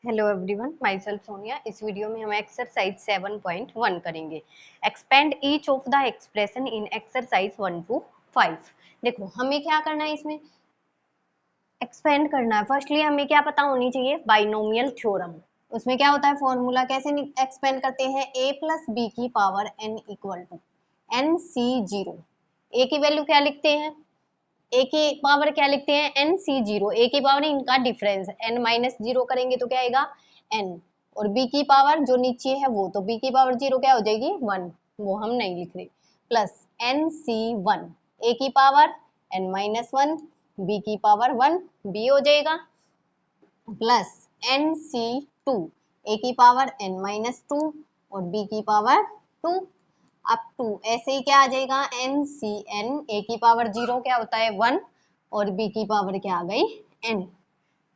Hello everyone, my self Sonia. इस video में हम एक्सरसाइज 7.1 करेंगे। Expand each of the expression in exercise 1 to 5। देखो हमें क्या करना है, इसमें एक्सपेंड करना है। फर्स्टली हमें क्या पता होनी चाहिए, बाइनोमियल थ्योरम। उसमें क्या होता है फॉर्मूला, कैसे एक्सपेंड करते हैं, a प्लस बी की power n equal to N C zero. A की वैल्यू क्या लिखते हैं, ए की पावर क्या लिखते हैं, एन सी जीरो। ए की पावर इनका डिफरेंस, एन माइनस जीरो करेंगे तो क्या आएगा, एन। और बी की पावर जो नीचे है वो, तो बी की पावर जीरो क्या हो जाएगी, वन। वो हम नहीं लिख रहे। Plus n C one, a की power n minus one, b की पावर वन, बी हो जाएगा। Plus n C two, a की पावर एन माइनस टू और बी की पावर टू, अप टू ऐसे ही क्या आ जाएगा, एन सी एन। ए की पावर जीरो क्या होता है, वन, और बी की पावर क्या आ गई, एन।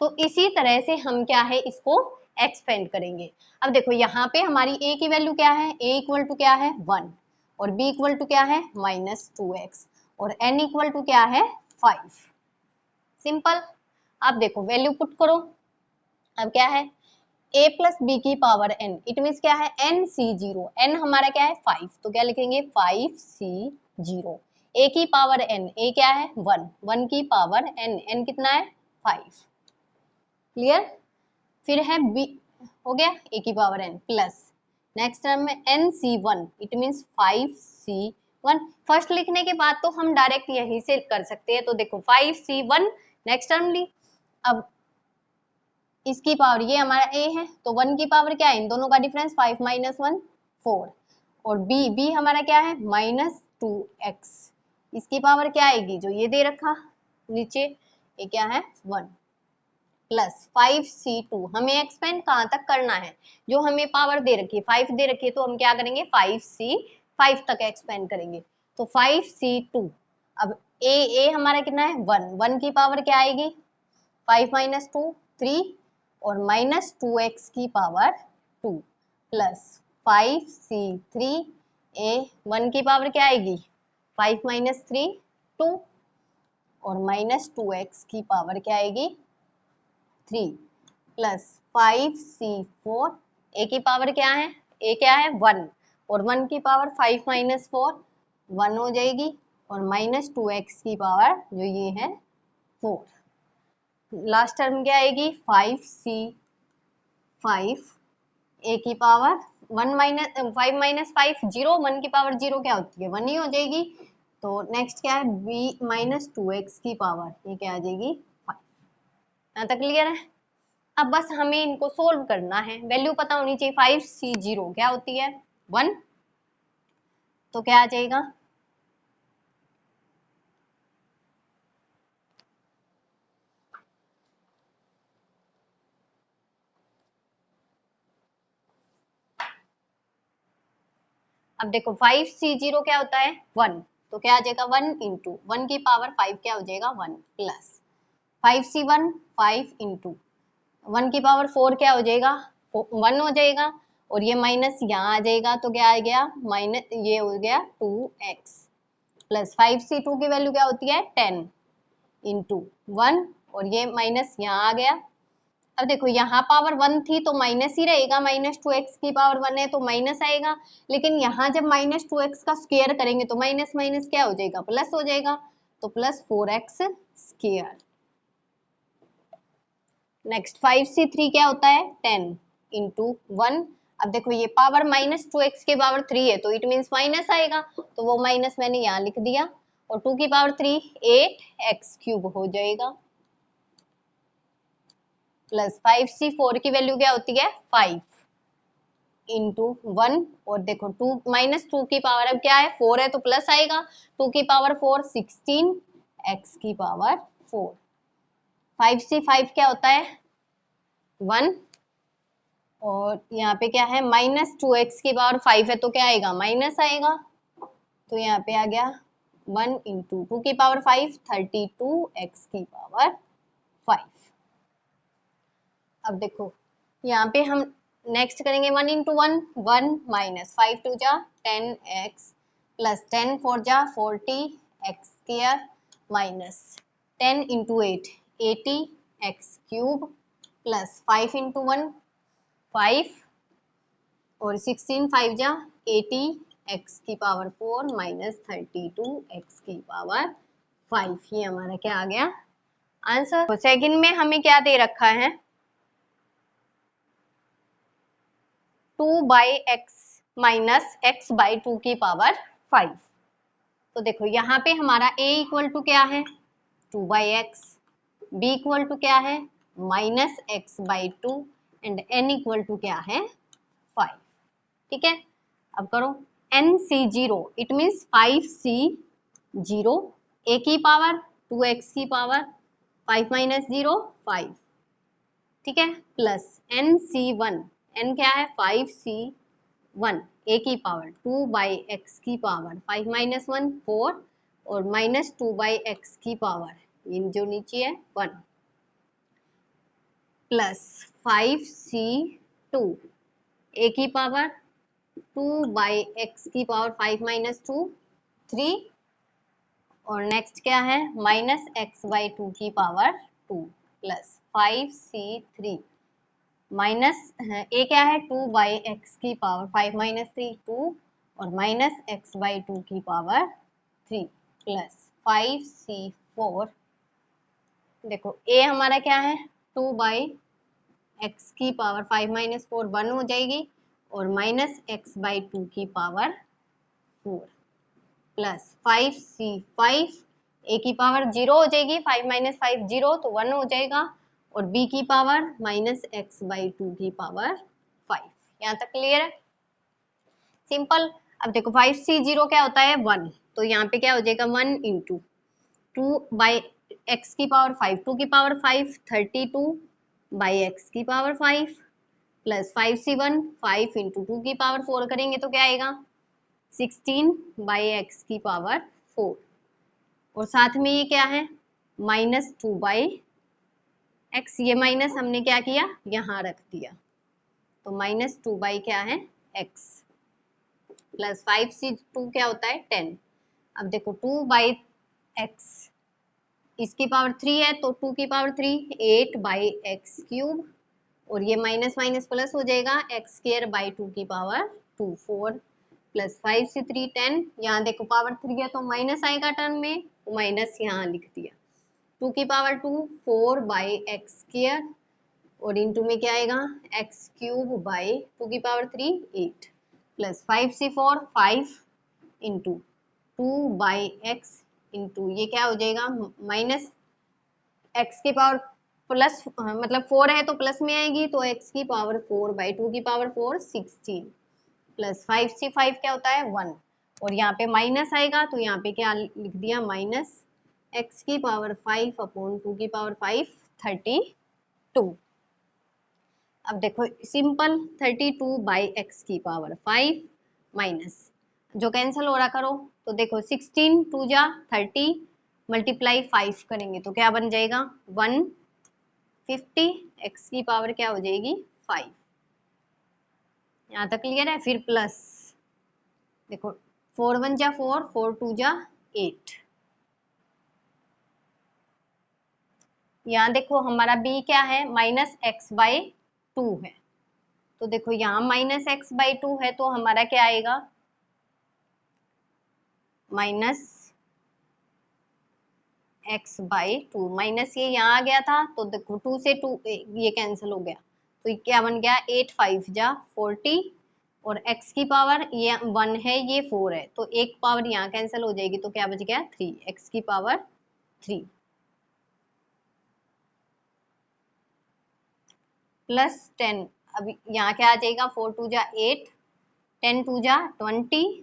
तो इसी तरह से हम क्या है, इसको एक्सपेंड करेंगे। अब देखो यहाँ पे हमारी ए की वैल्यू क्या है, ए इक्वल टू क्या है, वन, और बी इक्वल टू क्या है, माइनस टू एक्स, और एन इक्वल टू क्या है, फाइव। सिंपल। अब देखो वैल्यू पुट करो। अब क्या है, a प्लस बी की पावर n, इट मीन क्या है, एन सी जीरो। एन हमारा क्या है, फाइव, तो क्या लिखेंगे, फाइव सी जीरो। a की पावर n, a क्या है, वन, वन की पावर n, n कितना है, फाइव। क्लियर। फिर है b, हो गया a की power n, plus next term में N C one, it mean five C one. First लिखने के बाद तो हम डायरेक्ट यहीं से कर सकते हैं। तो देखो five C one, next term ली। अब इसकी पावर, ये हमारा a है तो वन की पावर क्या है, इन दोनों का difference, five minus one, four. और b हमारा क्या है, माइनस टू एक्स। इसकी पावर क्या आएगी, जो ये दे रखा नीचे, ये क्या है, one. Plus five C two, हमें एक्सपेंड कहाँ तक करना है, जो हमें पावर दे रखी है फाइव दे रखी है, तो हम क्या करेंगे, फाइव सी फाइव तक एक्सपेंड करेंगे। तो फाइव सी टू। अब ए हमारा कितना है, वन, वन की पावर क्या आएगी, फाइव माइनस टू, थ्री, और माइनस टू एक्स की power two, plus five C three. A one की पावर क्या आएगी, फाइव माइनस थ्री, टू, और माइनस टू एक्स की पावर क्या आएगी, three, plus five C four. A की पावर क्या है, ए क्या है, वन, और वन की power five minus four, one हो जाएगी, और माइनस टू एक्स की पावर जो ये है, फोर। लास्ट टर्म क्या आएगी, फाइव सी फाइव, ए की power one minus five minus five, zero, one की पावर जीरो क्या होती है, वन ही हो जाएगी। तो नेक्स्ट क्या है, बी माइनस टू एक्स की पावर, ये क्या आ जाएगी, फाइव। यहाँ तक क्लियर है। अब बस हमें इनको सोल्व करना है। वैल्यू पता होनी चाहिए, फाइव सी जीरो क्या होती है, वन, तो क्या आ जाएगा, अब देखो फाइव सी जीरो क्या होता है, वन, तो क्या आ जाएगा, वन इंटू वन की पावर फाइव क्या हो जाएगा, one, plus five C one, five into one की पावर फोर क्या हो जाएगा, वन हो जाएगा, और ये माइनस यहाँ आ जाएगा, तो क्या आ गया, माइनस, ये हो गया two x, plus five C two की वैल्यू क्या होती है, टेन इंटू वन, और ये माइनस यहाँ आ गया। अब देखो यहाँ पावर वन थी तो माइनस ही रहेगा, माइनस टू एक्स की पावर वन है तो माइनस आएगा। लेकिन यहाँ जब माइनस टू एक्स का स्क्वायर करेंगे तो माइनस माइनस क्या हो जाएगा, प्लस हो जाएगा, तो plus four x square. Next five C three क्या होता है, टेन इंटू वन। अब देखो ये पावर माइनस टू एक्स की पावर थ्री है तो इट मीन्स माइनस आएगा, तो वो माइनस मैंने यहाँ लिख दिया। और टू की power three, eight x cube हो जाएगा, प्लस फाइव सी फोर की वैल्यू क्या होती है, फाइव इंटू वन। और देखो टू माइनस टू की पावर अब क्या है, फोर है तो प्लस आएगा, टू की पावर फोर, सिक्सटीन एक्स की power four. Five C five क्या होता है, वन, और यहाँ पे क्या है, माइनस टू एक्स की पावर फाइव है तो क्या आएगा, माइनस आएगा, तो यहाँ पे आ गया वन इंटू टू की power five, thirty two x की पावर फाइव। अब देखो यहाँ पे हम नेक्स्ट करेंगे, one into one, one, minus five two जा ten X, plus ten four जा forty X square, minus ten into eight, eighty X cube, plus 5 इंटू 1 5 और 16 5 जा 80 एक्स की पावर 4 माइनस 32 एक्स की पावर 5। ये हमारा क्या आ गया आंसर। तो सेकंड में हमें क्या दे रखा है 2 by x minus x by 2 की पावर 5। तो देखो यहाँ पे हमारा a इक्वल टू क्या है 2 by x, b equal to क्या है minus x by 2 and n equal to क्या है 5। ठीक है, अब करो nc0 it means 5c0 a की पावर 2x की पावर 5 माइनस 0 5। ठीक है, प्लस nc1 n क्या है 5c1 a की पावर 2 बाई एक्स की पावर 5 माइनस 1 4 और माइनस 2 बाई एक्स की पावर इन जो नीचे है 1 प्लस 5c2 a की पावर 2 बाई एक्स की पावर 5 माइनस 2 3 और नेक्स्ट क्या है माइनस एक्स बाई 2 की पावर 2 प्लस 5c3 माइनस ए क्या है 2 बाई एक्स की पावर 5 माइनस 3 2 और माइनस एक्स बाई 2 की पावर 3 प्लस 5c4। देखो ए हमारा क्या है 2 बाई एक्स की पावर 5 माइनस 4 1 हो जाएगी और माइनस एक्स बाई 2 की पावर 4 प्लस 5c5 ए की पावर 0 हो जाएगी 5 माइनस 5 0 तो 1 हो जाएगा और b की पावर माइनस एक्स बाई 2 की पावर 5। यहाँ तक क्लियर है सिंपल। अब देखो 5c0 क्या होता है 1 तो यहाँ पे क्या हो जाएगा 1 इंटू 2 बाई एक्स की पावर 5 2 की पावर 5 32 बाई एक्स की पावर 5 प्लस 5c1 5 इंटू 2 की पावर 4 करेंगे तो क्या आएगा 16 बाई एक्स की पावर 4 और साथ में ये क्या है माइनस 2 बाई एक्स, ये माइनस हमने क्या किया यहाँ रख दिया तो माइनस 2 बाई क्या है एक्स प्लस 5c2 क्या होता है 10। अब देखो 2 बाई एक्स इसकी पावर 3 है तो 2 की पावर 3 8 बाई एक्स क्यूब और ये माइनस माइनस प्लस हो जाएगा एक्स स्क्वायर बाई 2 की पावर 2 4 प्लस 5c3 10। यहाँ देखो पावर 3 है तो माइनस आएगा टर्म में तो माइनस यहाँ लिख दिया 2 की पावर 2 4 बाई एक्स स्क्वायर और इंटू में क्या आएगा एक्स क्यूब बाई 2 की power 3 8 plus 5c4 5 into 2 by x into ये क्या हो जाएगा माइनस एक्स की पावर प्लस मतलब 4 है तो प्लस में आएगी तो एक्स की पावर 4 बाई 2 की पावर 4 16 प्लस 5c5 क्या होता है 1 और यहाँ पे माइनस आएगा तो यहाँ पे क्या लिख दिया माइनस एक्स की पावर 5 अपॉन 2 की पावर 5 32। अब देखो सिंपल 32 बाई एक्स की पावर 5 माइनस जो कैंसिल हो रहा करो तो देखो 16 2 जा 30 मल्टीप्लाई 5 करेंगे तो क्या बन जाएगा 150 एक्स की पावर क्या हो जाएगी 5। यहाँ तक क्लियर है। फिर प्लस देखो 4 1 जा 4 4 2 जा 8। यहाँ देखो हमारा b क्या है माइनस एक्स बाई 2 है तो देखो यहाँ माइनस एक्स बाई 2 है तो हमारा क्या आएगा माइनस एक्स बाई 2 माइनस ये यहाँ आ गया था तो देखो 2 से 2 ये कैंसिल हो गया तो ये क्या बन गया 8 5 जा 40 और x की पावर ये 1 है ये 4 है तो एक पावर यहाँ कैंसिल हो जाएगी तो क्या बच गया 3 x की पावर 3 प्लस 10। अब यहाँ क्या आ जाएगा 4 2 जा 8 10 2 जा 20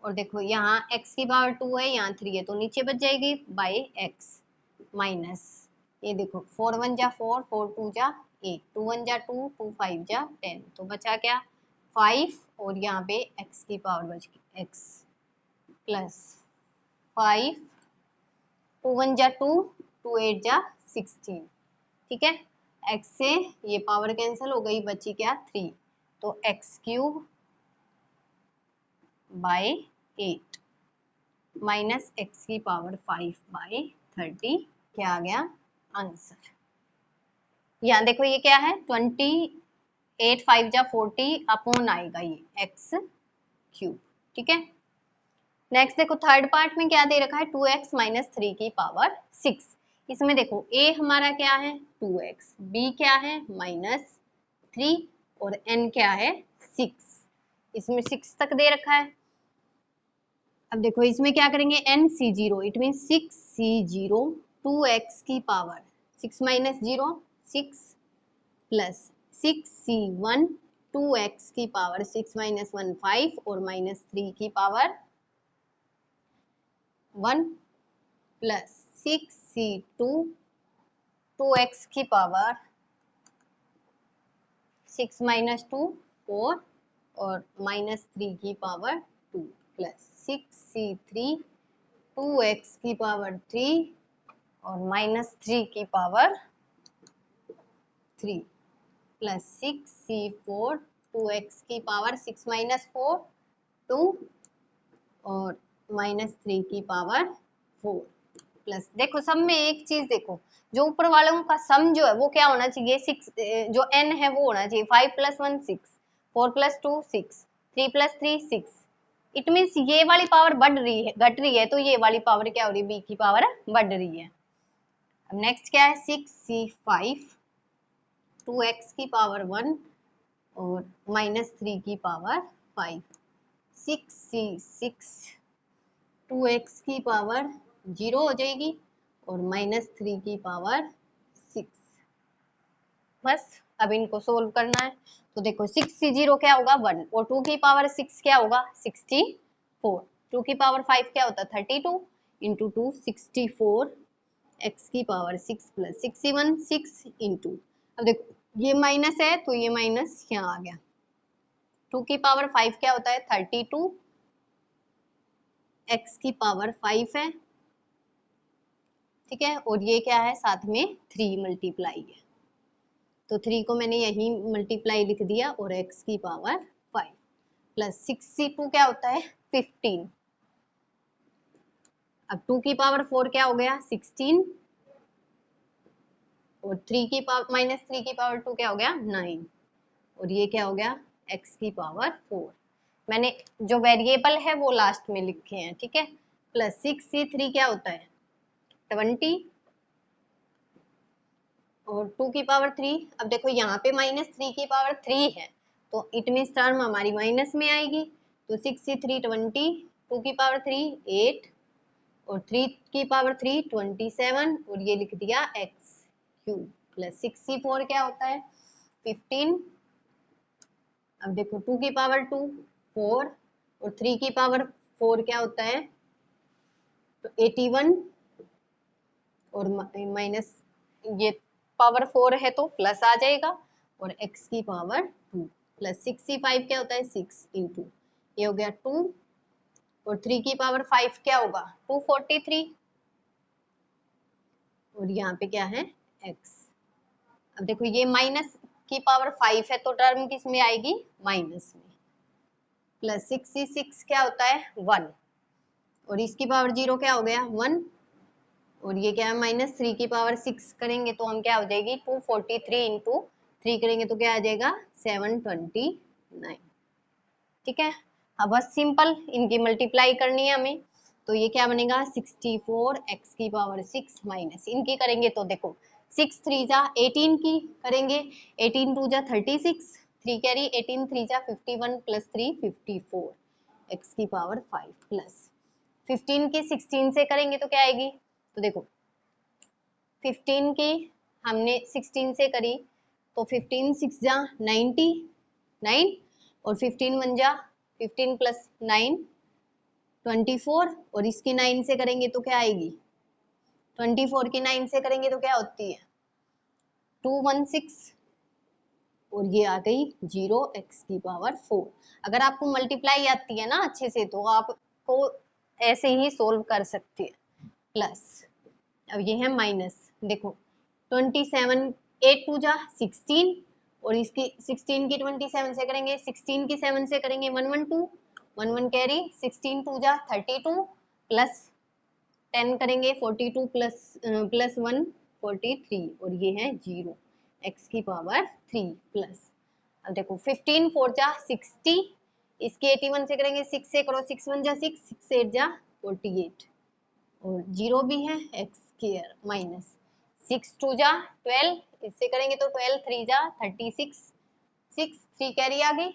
और देखो यहाँ x की पावर 2 है यहाँ 3 है तो नीचे बच जाएगी बाई x माइनस ये देखो 4 1 जा 4 4 2 जा 8 2 1 जा 2 2 5 जा 10 तो बचा क्या 5 और यहाँ पे x की पावर बच गई x प्लस 5 2 1 जा 2 2 8 जा 16। ठीक है x से ये पावर कैंसिल हो गई बची क्या 3 तो x cube by 8 minus x की पावर 5 बाई 30 क्या आ गया आंसर। यहाँ देखो ये क्या है 28 5 जा 40 अपॉन आएगा ये एक्स क्यूब। ठीक है, नेक्स्ट देखो थर्ड पार्ट में क्या दे रखा है 2x माइनस 3 की पावर 6। इसमें देखो a हमारा क्या है 2x, b क्या है -3 और n क्या है 6। इसमें 6 तक दे रखा है। अब देखो इसमें क्या करेंगे n c0, it mean 6c0 2x की power 6 minus 0 6 plus 6c1 2x की पावर 6 माइनस 1 5 और -3 की पावर 1 प्लस 6c2 2x की पावर 6 माइनस 2 4 और -3 की पावर 2 प्लस 6c3 2x की पावर 3 और -3 की पावर 3 प्लस 6c4 2x की पावर 6 माइनस 4 2 और -3 की पावर 4 प्लस देखो सब में एक चीज देखो, जो ऊपर वालों का सम जो है वो क्या होना चाहिए 6, जो n है वो होना चाहिए 5 + 1 6 4 + 2 6 3 + 3 6। इट मीन्स ये वाली पावर बढ़ रही है घट रही है, तो ये वाली पावर क्या हो रही है b की पावर बढ़ रही है। अब नेक्स्ट क्या है 6c5 2x की पावर 1 और -3 की पावर 5 6c6 2x की पावर 0 हो जाएगी और -3 की पावर 6। बस अब इनको सोल्व करना है। तो देखो 6c0 क्या होगा 1 और 2 की पावर 6 क्या होगा 64, 2 की पावर 5 क्या होता है 32 इंटू 2 64 x की पावर 6 प्लस 61 6 इंटू, अब देखो ये माइनस है तो ये माइनस यहाँ आ गया। 2 की पावर 5 क्या होता है 32 x की पावर 5 है। ठीक है, और ये क्या है साथ में 3 मल्टीप्लाई है, तो 3 को मैंने यही मल्टीप्लाई लिख दिया और x की पावर 5 प्लस 62 क्या होता है 15। अब 2 की पावर 4 क्या हो गया 16 और 3 की पावर -3 की पावर 2 क्या हो गया 9 और ये क्या हो गया x की पावर 4। मैंने जो वेरिएबल है वो लास्ट में लिखे हैं। ठीक है, प्लस 6c3 क्या होता है 20 और 2 की पावर 3। अब देखो यहाँ पे -3 की पावर 3 है तो इट मीन्स टर्म हमारी माइनस में आएगी, तो 6c3 20 2 की पावर 3 8 और 3 की पावर 3 27 और ये लिख दिया x क्यूब प्लस 6c4 क्या होता है 15। अब देखो 2 की पावर 2 4 और 3 की पावर 4 क्या होता है तो 81 और माइनस ये पावर 4 है तो प्लस आ जाएगा और x की पावर 2 प्लस 65 क्या होता है 6 इंटू ये हो गया 2 और 3 की पावर 5 क्या होगा 243 और यहाँ पे क्या है x। अब देखो ये माइनस की पावर 5 है तो टर्म किस में आएगी माइनस में, प्लस 66 क्या होता है 1 और इसकी पावर 0 क्या हो गया 1 और ये क्या है -3 की पावर 6 करेंगे तो हम क्या हो जाएगी 243 इंटू 3 करेंगे तो क्या आ जाएगा 729। ठीक है, अब बस सिंपल इनकी मल्टीप्लाई करनी है हमें, तो ये क्या बनेगा 64 x की पावर 6 माइनस इनकी करेंगे तो देखो 6 3 जा 18 की करेंगे 18 2 जा 36 3 कैरी 18 3 जा 51 प्लस 3 54 x की पावर 5 प्लस 15 की 16 से करेंगे तो क्या आएगी, तो देखो 15 की हमने 16 से करी तो 15 6 जा 90 9 और 15 1 जा 15 प्लस 9 24 और इसकी 9 से करेंगे तो क्या आएगी 24 की 9 से करेंगे तो क्या होती है 216 और ये आ गई 0 x की पावर 4। अगर आपको मल्टीप्लाई आती है ना अच्छे से तो आपको ऐसे ही सोल्व कर सकते हैं। प्लस अब ये है माइनस, देखो 27 8 2 जा 16 और इसकी 16 की 27 से करेंगे 16 की 7 से करेंगे 112 11 कैरी 16 2 जा 32 प्लस 10 करेंगे 42 प्लस 1 43 और ये है 0 x की पावर 3 प्लस, अब देखो 15 4 जा 60, इसके 81 से करेंगे 6 से करो, 6 1 जा 6, 6 8 जा 48 और जीरो भी है एक्स स्क्वायर माइनस 6 2 जा 12, इससे करेंगे तो 12 3 जा 36, 6 3 कैरी आ गई,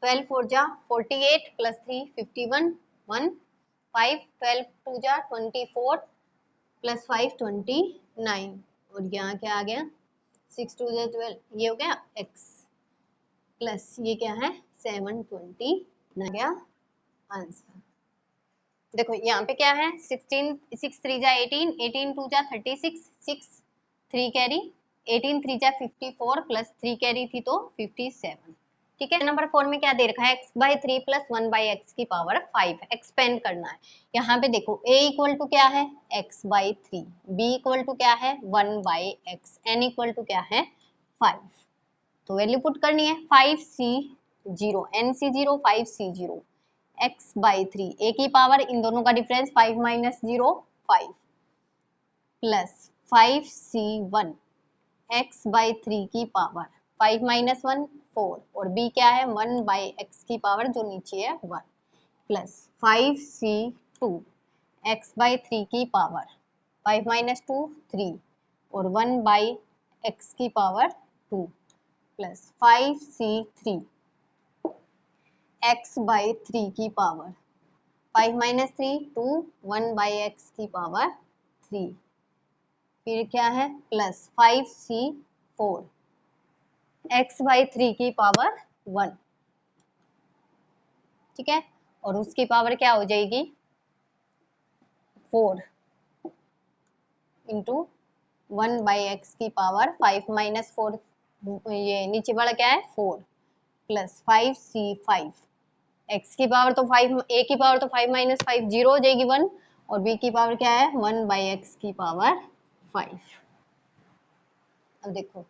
12 4 जा 48 प्लस 3 51 1 5 12 2 जा 24 प्लस 5 29 और यहाँ क्या आ गया 6 2 जा 12, ये हो गया x प्लस ये क्या है 720 ना गया आंसर। देखो यहाँ पे क्या है 16 6 3 जा 18 18 2 जा 36 6 3 कैरी 18 3 जा 54 प्लस 3 कैरी थी तो 57। ठीक है, नंबर 4 में क्या दे रखा है x by 3 plus 1 by x की पावर 5 एक्सपेंड करना है। यहाँ पे देखो a इक्वल टू क्या है x by 3, b equal to क्या है 1 by x, n equal to क्या है 5, तो वैल्यू पुट करनी है 5c0 nc0 5c0 x by 3 a की पावर इन दोनों का difference 5 minus 0 5 plus 5c1 x by 3 की पावर 5 माइनस 1 4 और b क्या है 1 बाई x की पावर जो नीचे है 1 प्लस 5c2 x बाई 3 की पावर 5 माइनस 2 3 और 1 बाई x की power 2 plus 5c3 x by 3 की पावर 5 माइनस 3 2 1 बाई एक्स की पावर 3, फिर क्या है प्लस 5c4 x बाई 3 की पावर 1। ठीक है, और उसकी पावर क्या हो जाएगी 4 इंटू 1 बाई एक्स की पावर 5 माइनस 4, ये नीचे वाला क्या है 4 प्लस 5c5 x की पावर तो 5, a की पावर तो 5 माइनस 5 जीरो हो जाएगी 1 और b की पावर क्या है 1 बाई एक्स की पावर 5। अब देखो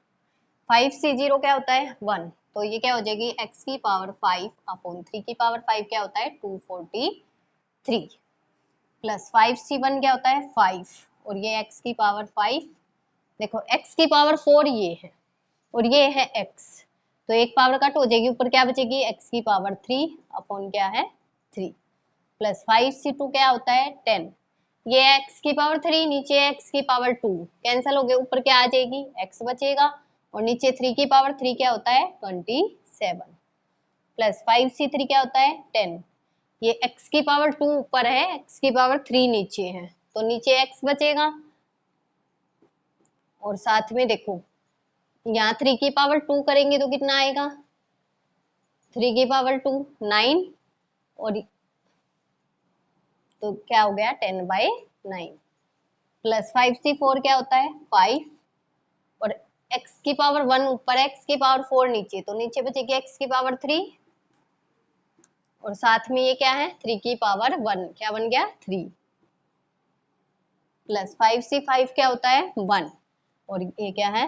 5c0 क्या होता है 1, तो ये क्या हो जाएगी x की पावर 5 अपॉन 3 की पावर 5 क्या होता है 243 प्लस 5c1 क्या होता है 5 और ये x की पावर 5, देखो x की पावर 4 ये है और ये है x, तो एक पावर कट हो जाएगी, ऊपर क्या बचेगी x की पावर 3 अपॉन क्या है 3 प्लस 5c2 क्या होता है 10, ये x की पावर 3 नीचे x की पावर 2 कैंसिल हो गए, ऊपर क्या आ जाएगी x बचेगा और नीचे 3 की पावर 3 क्या होता है 27 प्लस 5c3 क्या होता है 10, ये x की पावर 2 ऊपर है x की पावर 3 नीचे है तो नीचे x बचेगा और साथ में देखो यहाँ 3 की पावर 2 करेंगे तो कितना आएगा 3 की पावर 2 9 और तो क्या हो गया 10 बाई 9 प्लस 5c4 क्या होता है 5 और x की पावर 1 ऊपर है x की पावर 4 नीचे तो नीचे बचेगी x की पावर 3 और साथ में ये क्या है 3 की पावर 1 क्या बन गया 3 प्लस 5c5 क्या होता है 1 और ये क्या है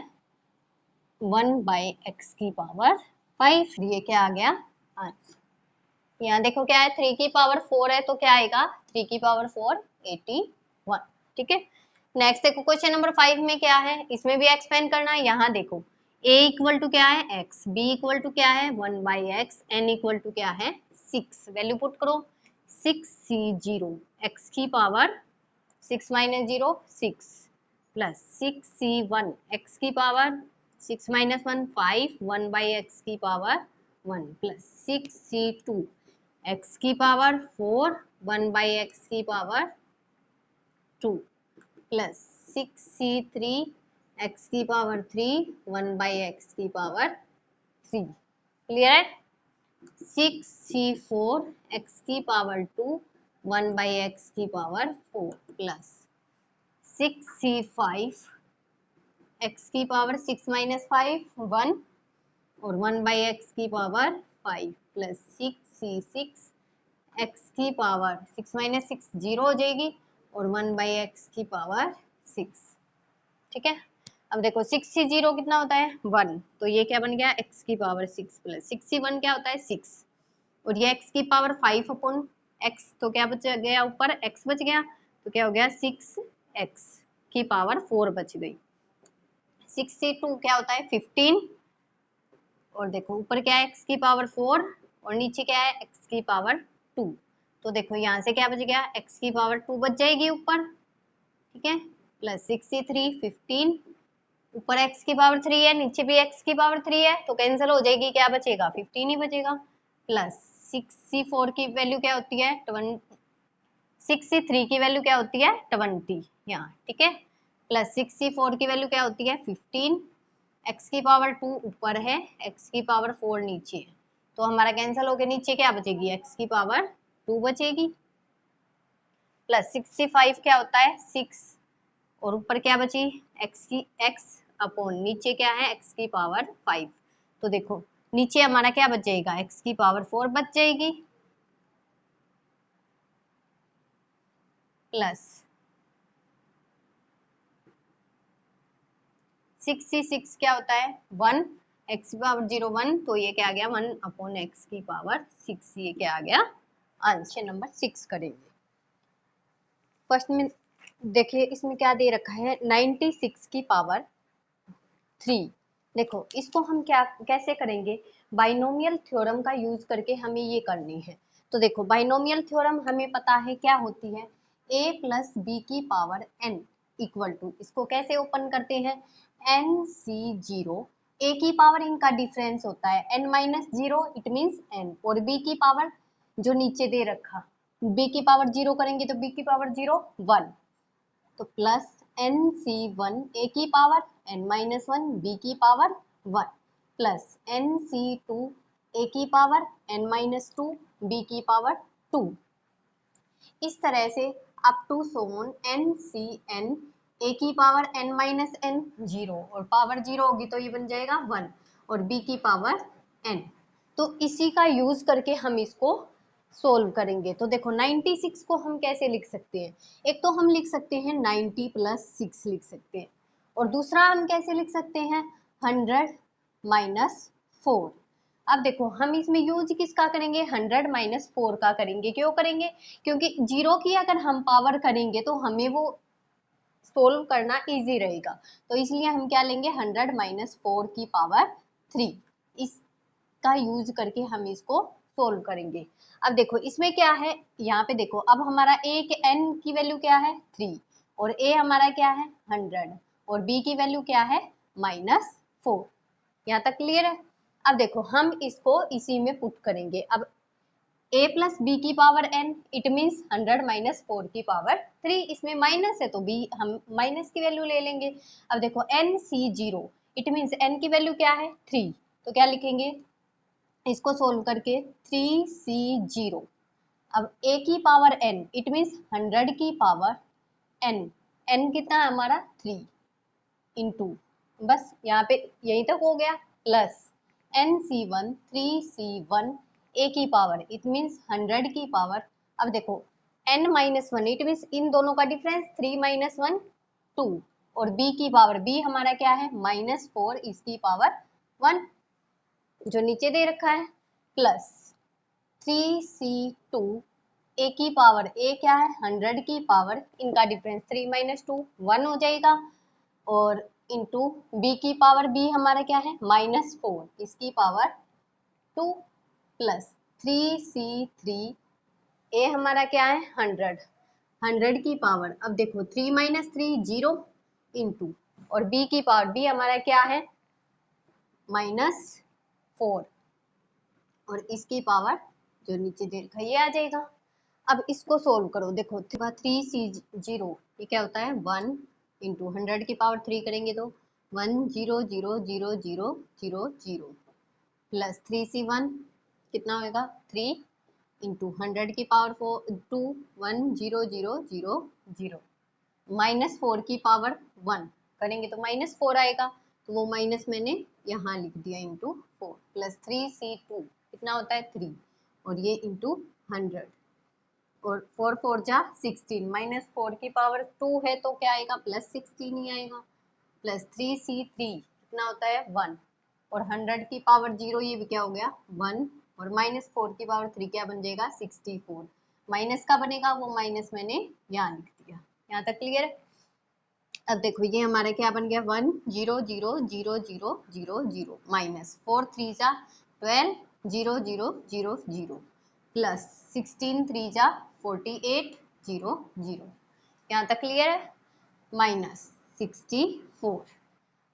1 बाई एक्स की पावर 5, ये क्या आ गया आंसर। यहाँ देखो क्या है 3 की पावर 4 है तो क्या आएगा 3 की पावर 4 81। ठीक है, नेक्स्ट देखो क्वेश्चन नंबर 5 में क्या है, इसमें भी एक्सपेंड करना है। यहाँ देखो a इक्वल टू क्या है x, b इक्वल टू क्या है 1 by x, n equal to क्या है 6, वैल्यू पुट करो 6c0 x की power 6 minus 0 6 plus 6c1 x की पावर 6 माइनस 1 5 1 बाई एक्स की पावर 1 प्लस 6c2 x की पावर 4 1 बाई एक्स की पावर 2 प्लस 6c3 x की पावर 3 1 बाई एक्स की पावर 3। क्लियर है, 6c4 x की पावर 2 1 बाई एक्स की पावर 4 प्लस 6c5 x की पावर 6 माइनस 5 1 और 1 बाई एक्स की पावर 5 प्लस 6c6 x की पावर 6 माइनस 6 जीरो हो जाएगी और 1 बाई एक्स की पावर 6। ठीक है, अब देखो 6c0 कितना होता है 1, तो ये क्या बन गया x की पावर 6 प्लस 6c1 क्या होता है 6 और ये x की पावर 5 अपॉन x, तो क्या बच गया ऊपर x बच गया तो क्या हो गया 6x की पावर 4 बच गई, 62 क्या होता है 15, और देखो ऊपर क्या है x की पावर 4 और नीचे क्या है x की पावर 2। तो देखो यहाँ से क्या बच गया, x की पावर 2 बच जाएगी ऊपर, ठीक है, प्लस 63 15, ऊपर x की पावर 3 है, नीचे भी x की पावर 3 है, तो कैंसिल हो जाएगी, क्या बचेगा 15 ही बचेगा। प्लस 64 की वैल्यू क्या होती है 63 की वैल्यू क्या होती है 20 यहाँ, ठीक है, प्लस 64 की वैल्यू क्या होती है 15, x की पावर 2 ऊपर है, x की पावर 4 नीचे है, तो हमारा कैंसिल होके नीचे क्या बचेगी x की पावर 2 बचेगी। प्लस 65 क्या होता है 6, और ऊपर क्या बची x अपॉन नीचे क्या है x की पावर 5, तो देखो नीचे हमारा क्या बच जाएगा x की पावर 4 बच जाएगी, प्लस 66 क्या होता है 1, x की पावर 0 1, तो ये क्या आ गया 1 अपॉन x की पावर 6, ये क्या आ गया आंसर नंबर 6 करेंगे। फर्स्ट में देखिए इसमें क्या दे रखा है 96 की पावर 3। देखो इसको हम क्या कैसे करेंगे, बाइनोमियल थ्योरम का यूज करके हमें ये करनी है। तो देखो बाइनोमियल थ्योरम हमें पता है क्या होती है, a प्लस बी की पावर n इक्वल टू, इसको कैसे ओपन करते हैं nc0, a की पावर इनका डिफरेंस होता है n minus zero it means n, और b की पावर जो नीचे दे रखा b की पावर 0 करेंगे तो b की पावर 0 1, तो प्लस nc1 a की power n minus one b की पावर 1 प्लस nc2 a की power n minus two b की पावर 2, इस तरह से अप टू सोन ncn a की पावर n माइनस n 0, और पावर 0 होगी तो ये बन जाएगा 1, और b की पावर n। तो इसी का यूज करके हम इसको सोल्व करेंगे। तो देखो 96 को हम कैसे लिख सकते हैं, एक तो हम लिख सकते हैं 90 प्लस 6 लिख सकते हैं, और दूसरा हम कैसे लिख सकते हैं 100 माइनस 4। अब देखो हम इसमें यूज किसका करेंगे 100 माइनस 4 का करेंगे, क्यों करेंगे, क्योंकि जीरो की अगर हम पावर करेंगे तो हमें वो सोल्व करना इजी रहेगा, तो इसलिए हम क्या लेंगे 100 माइनस 4 की पावर 3, इसका यूज करके हम इसको सोल्व करेंगे। अब देखो इसमें क्या है, यहाँ पे देखो अब हमारा a के n की वैल्यू क्या है 3, और a हमारा क्या है 100, और b की वैल्यू क्या है -4, यहाँ तक क्लियर है। अब देखो हम इसको इसी में पुट करेंगे, अब a प्लस बी की power n it means 100 minus 4 की पावर 3, इसमें माइनस है तो b हम माइनस की वैल्यू ले लेंगे। अब देखो nc0 इट मीन्स n की वैल्यू क्या है 3, तो क्या लिखेंगे इसको सोल्व करके 3c0, अब a की पावर n इट मीन्स 100 की पावर n, n कितना है हमारा 3 इंटू, बस यहाँ पे यहीं तक हो गया, प्लस nc1 3c1 a की पावर इट मीन्स 100 की पावर, अब देखो n minus one it means in दोनों का डिफरेंस 3 माइनस वन 2, और b की पावर b हमारा क्या है -4 इसकी पावर 1 जो नीचे दे रखा है, प्लस 3c2 a की पावर a क्या है 100 की पावर, इनका डिफरेंस 3 माइनस 2 1 हो जाएगा, और इंटू b की पावर b हमारा क्या है -4 इसकी पावर 2, प्लस 3c3 a हमारा क्या है 100 की पावर, अब देखो 3 माइनस 3 0 इंटू, और b की पावर b हमारा क्या है -4, और इसकी पावर जो नीचे दे रखा है ये आ जाएगा। अब इसको सोल्व करो, देखो 3c0 ये क्या होता है 1 इंटू 100 की पावर 3 करेंगे तो 1 0 0 0 0 0 0, प्लस 3c1 कितना होगा 3 इंटू 100 की पावर 2 1 0 0 0 0, -4 की पावर 1 करेंगे तो -4 आएगा, तो वो माइनस मैंने यहाँ लिख दिया इंटू 4, प्लस 3c2 कितना होता है 3, और ये इंटू 100, और 4 4 जा 16, -4 की पावर 2 है तो क्या आएगा +16 ही आएगा, प्लस 3c3 कितना होता है 1, और 100 की पावर 0 ये भी क्या हो गया 1, और -4 की पावर 3 क्या बन जाएगा 64, माइनस का बनेगा वो माइनस मैंने यहाँ लिख दिया, यहाँ तक क्लियर है। अब देखो ये हमारा क्या बन गया 1 0 0 0 0 0 0 माइनस 4 3 जा 12 0 0 0 0 प्लस 16 3 जा 48 0 0। यहाँ तक क्लियर है? माइनस 64।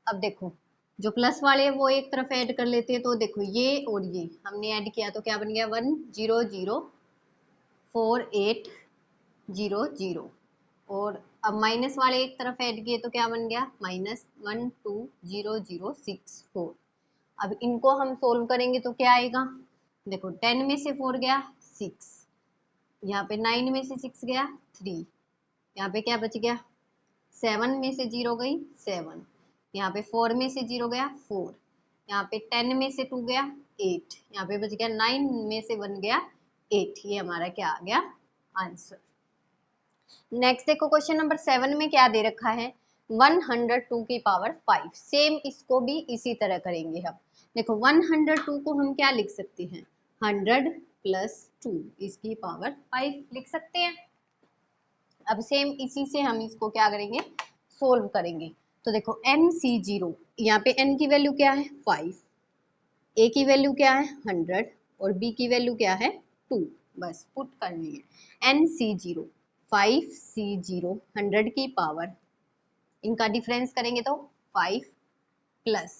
अब देखो जो प्लस वाले वो एक तरफ ऐड कर लेते हैं, तो देखो ये और ये हमने ऐड किया तो क्या बन गया 1 0 0 4 8 0 0। और अब माइनस वाले एक तरफ ऐड किए तो क्या बन गया माइनस 1 2 0 0 6 4। अब इनको हम सोल्व करेंगे तो क्या आएगा, देखो 10 में से 4 गया 6, यहाँ पे 9 में से 6 गया 3, यहाँ पे क्या बच गया 7 में से 0 गई 7, यहाँ पे 4 में से 0 गया 4, यहाँ पे 10 में से 2 गया 8, यहाँ पे बच गया 9 में से 1 गया 8। ये हमारा क्या आ गया आंसर। नेक्स्ट देखो क्वेश्चन नंबर 7 में क्या दे रखा है 102 की पावर 5। सेम इसको भी इसी तरह करेंगे हम। देखो 102 को हम क्या लिख सकते हैं 100 प्लस 2 इसकी पावर 5 लिख सकते हैं। अब सेम इसी से हम इसको क्या करेंगे सोल्व करेंगे। तो देखो NC0 यहाँ पे n की वैल्यू क्या है 5, a की वैल्यू क्या है 100 और b की वैल्यू क्या है 2, बस पुट करनी है। NC0 5C0 100 की पावर, इनका डिफरेंस करेंगे तो 5 प्लस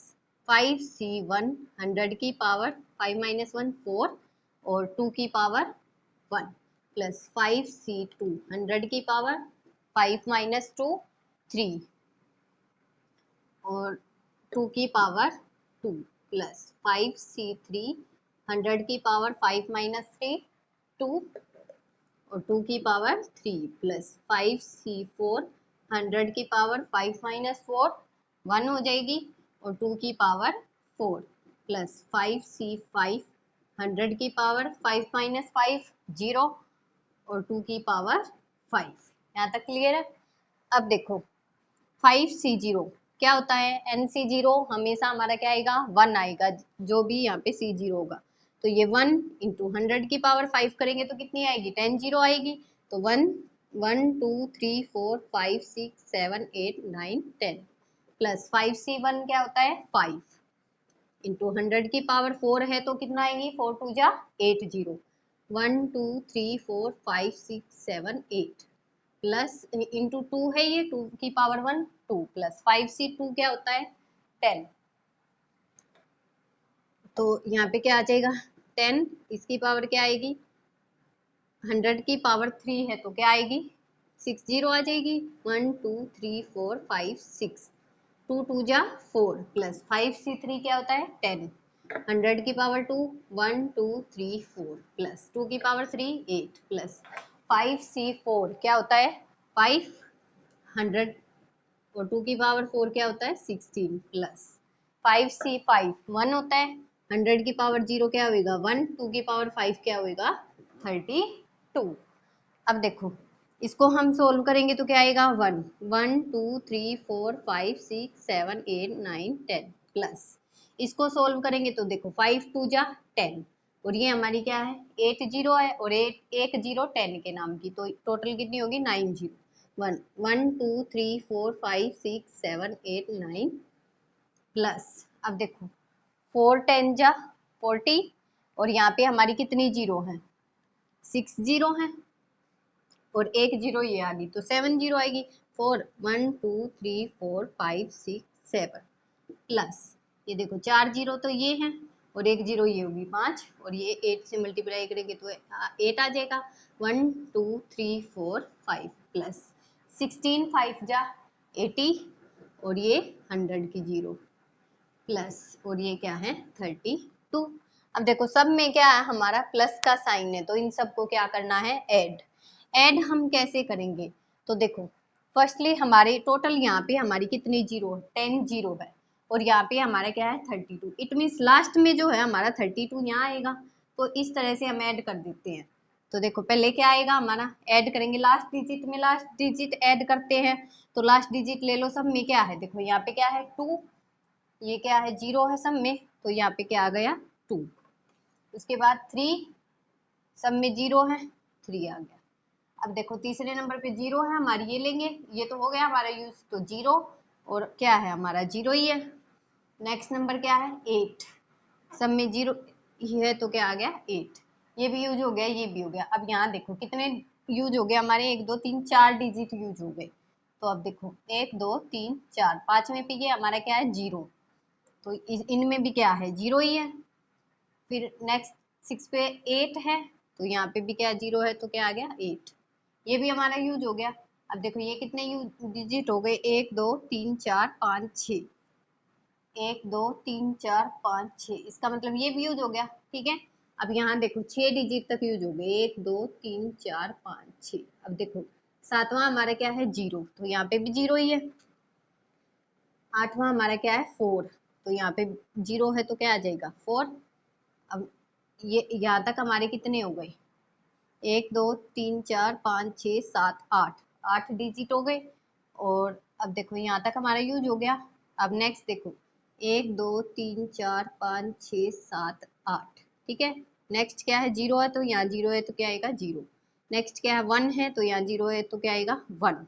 5C1 100 की पावर 5 माइनस 1 4 और 2 की पावर 1 प्लस 5C2 100 की पावर 5 माइनस 2 3 और 2 की पावर 2 प्लस 5C3 100 की पावर 5 माइनस 3 2 और 2 की पावर 3 प्लस 5C4 100 की पावर 5 माइनस 4 1 हो जाएगी और 2 की पावर 4 प्लस 5C5 100 की पावर 5 माइनस 5 0 और 2 की पावर 5। यहाँ तक क्लियर है? अब देखो 5C0 क्या होता है NC0 हमेशा हमारा क्या आएगा 1 आएगा, जो भी यहाँ पे C0 होगा। तो ये 1 इंटू 100 की पावर 5 करेंगे तो कितनी आएगी 10 0 आएगी। तो 1 1 2 3 4 5 6 7 8 9 10 प्लस 5C1 क्या होता है 5 इंटू 100 की पावर 4 है तो कितना आएगी 4 2 जा 8 0 1 2 3 4 5 6 7 8 प्लस इंटू 2 है ये 2 की पावर 1 2 प्लस 5C2 क्या होता है 10। तो यहाँ पे क्या आ जाएगा 10, इसकी पावर क्या आएगी 100 की पावर 3 है तो क्या आएगी 6 0 आ जाएगी 1 2 3 4 5 6 2 2 जा 4 प्लस 5C3 क्या होता है 10 100 की पावर 2 1 2 3 4 प्लस 2 की पावर 3 8 प्लस 5C4 क्या होता है 5 100 और 2 की पावर 4 क्या होता है 16 प्लस 5C5 1 होता है 100 की पावर 0 क्या होगा 1 2 की पावर 5 क्या होगा 32। अब देखो इसको हम सोल्व करेंगे तो क्या आएगा 1 1 2 3 4 5 6 7 8 9 10 प्लस इसको सोल्व करेंगे तो देखो 5 2 जा 10 और ये हमारी क्या है 8 0 है और 1 0 10 के नाम की, तो टोटल कितनी होगी 9 0 1 1 2 3 4 5 6 7 8 9 प्लस अब देखो 4 10 जा 40 और यहाँ पे हमारी कितनी जीरो है 6 जीरो है और 1 जीरो ये आ गई तो 7 जीरो आएगी 4 1 2 3 4 5 6 7 प्लस ये देखो 4 जीरो तो ये है और 1 जीरो ये होगी 5 और ये 8 से मल्टीप्लाई करेंगे तो 8 आ जाएगा 1 2 3 4 5 प्लस 16 5 जा 80 और ये 100 की जीरो प्लस और ये क्या है 32। अब देखो सब में क्या है हमारा प्लस का साइन है तो इन सबको क्या करना है ऐड हम कैसे करेंगे। तो देखो फर्स्टली हमारे टोटल यहाँ पे हमारी कितनी जीरो 10 जीरो है और यहाँ पे हमारा क्या है 32, इट मीन्स लास्ट में जो है हमारा 32 यहाँ आएगा। तो इस तरह से हम ऐड कर देते हैं। तो देखो पहले क्या आएगा हमारा ऐड करेंगे लास्ट डिजिट में लास्ट डिजिट ऐड करते हैं। तो लास्ट डिजिट ले लो, सब में क्या है देखो यहाँ पे क्या है 2, ये क्या है 0 है सब में तो यहाँ पे क्या आ गया 2, उसके बाद 3 सब में 0 है 3 आ गया। अब देखो तीसरे नंबर पे 0 है हमारी, ये लेंगे, ये तो हो गया हमारा यूज, तो 0 और क्या है हमारा 0 ही है। नेक्स्ट नंबर क्या है 8, सब में 0 है तो क्या आ गया 8, ये भी यूज हो गया, ये भी हो गया। अब यहाँ देखो कितने यूज हो गए हमारे, 1 2 3 4 डिजिट यूज हो गए। तो अब देखो 1 2 3 4, पांचवें पे ये हमारा क्या है 0, तो इनमें भी क्या है 0 ही है। फिर नेक्स्ट 6 पे 8 है, तो यहाँ पे भी क्या 0 है, तो क्या आ गया 8, ये भी हमारा यूज हो गया। अब देखो ये कितने यूज डिजिट हो गए, 1 2 3 4 5 6, 1 2 3 4 5 6, इसका मतलब ये भी यूज हो गया, ठीक है। अब यहाँ देखो 6 डिजिट तक यूज हो गए, 1 2 3 4 5 6। अब देखो सातवां हमारा क्या है 0, तो यहाँ पे भी 0 ही है। आठवां हमारा क्या है 4, तो यहाँ पे 0 है तो क्या आ जाएगा 4। अब ये यहाँ तक हमारे कितने हो गए, 1 2 3 4 5 6 7 8, 8 डिजिट हो गए। और अब देखो यहाँ तक हमारा यूज हो गया। अब नेक्स्ट देखो 1 2 3 4 5 6 7 8, ठीक है। नेक्स्ट क्या है 0 है, तो यहाँ 0 है तो क्या आएगा 0। नेक्स्ट क्या है 1 है, तो यहाँ 0 है तो क्या आएगा 1।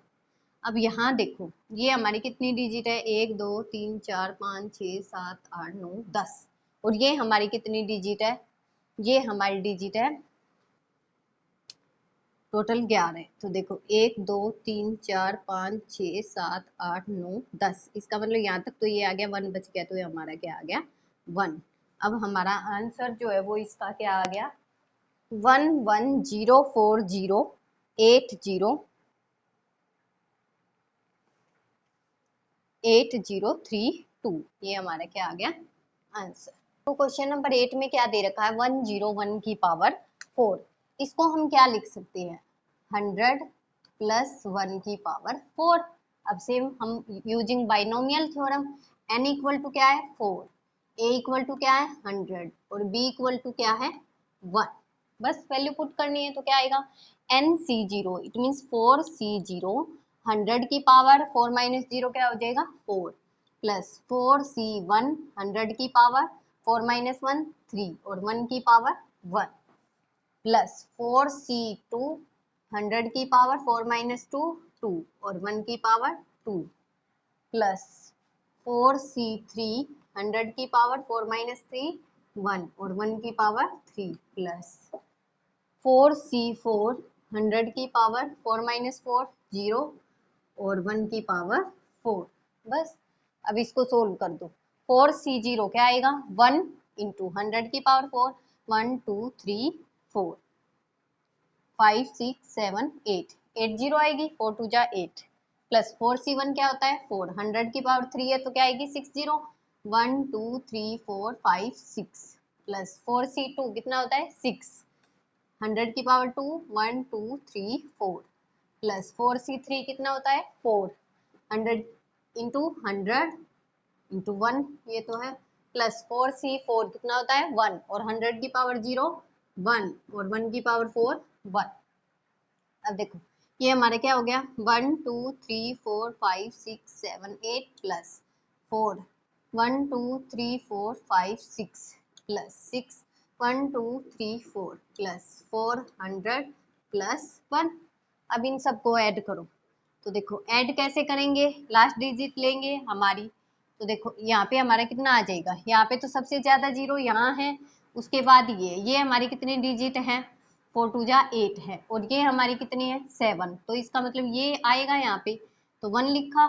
अब यहाँ देखो ये हमारी कितनी डिजिट है, 1 2 3 4 5 6 7 8 9 10, और ये हमारी कितनी डिजिट है, ये हमारी डिजिट है टोटल 11। तो देखो 1 2 3 4 5 6 7 8 9 10, इसका मतलब यहाँ तक तो ये आ गया 1 बच गया, तो ये हमारा क्या आ गया 1। अब हमारा आंसर जो है वो इसका क्या आ गया 1104080832, ये हमारा क्या आ गया आंसर। तो क्वेश्चन नंबर 8 में क्या दे रखा है 101 की पावर 4, इसको हम क्या लिख सकते हैं 100 प्लस 1 की पावर 4। अब सेम हम using binomial theorem, n equal to क्या है 4, a इक्वल टू क्या है 100 और b इक्वल टू क्या है 1, बस वैल्यू पुट करनी है। तो क्या आएगा nc0, इट मीन्स 4c0, 100 की पावर 4 माइनस 0 क्या हो जाएगा 4, प्लस 4c1, 100 की पावर 4 माइनस 1 3 और 1 की पावर 1, प्लस 4c2, 100 की पावर 4 माइनस 2 2 और 1 की पावर 2, प्लस 4c3, 100 की पावर 4 माइनस 3 1 और 1 की पावर 3, प्लस 4c4, 100 की पावर 4 माइनस 4 0 और 1 की पावर 4। बस अब इसको सोल्व कर दो। 4c0 क्या आएगा 1 इंटू 100 की पावर 4, 1 2 3 4 5 6 7 8, 8 0 आएगी, 4 2 जा 8, प्लस 4c1 क्या होता है 4, 100 की पावर 3 है तो क्या आएगी 6 0, 1 2 3 4 5 6, प्लस 4c2 कितना होता है 6, 100 की पावर 2 1 2 3 4, प्लस 4c3 कितना होता है 4, 100 इंटू 100 इंटू 1 ये तो है, प्लस 4c4 कितना होता है 1 और 100 की पावर 0 1 और 1 की पावर 4 1। अब देखो ये हमारे क्या हो गया 1 2 3 4 5 6 7 8 प्लस 4 1 2 3 4 5 6 प्लस 6 1 2 3 4 प्लस 400 प्लस 1। अब इन सबको ऐड करो। तो देखो ऐड कैसे करेंगे, लास्ट डिजिट लेंगे हमारी। तो देखो यहाँ पे हमारा कितना आ जाएगा, यहाँ पे तो सबसे ज्यादा 0 यहाँ है, उसके बाद ये हमारी कितनी डिजिट है 4 2 जा 8 है, और ये हमारी कितनी है 7, तो इसका मतलब ये आएगा यहाँ पे, तो 1 लिखा,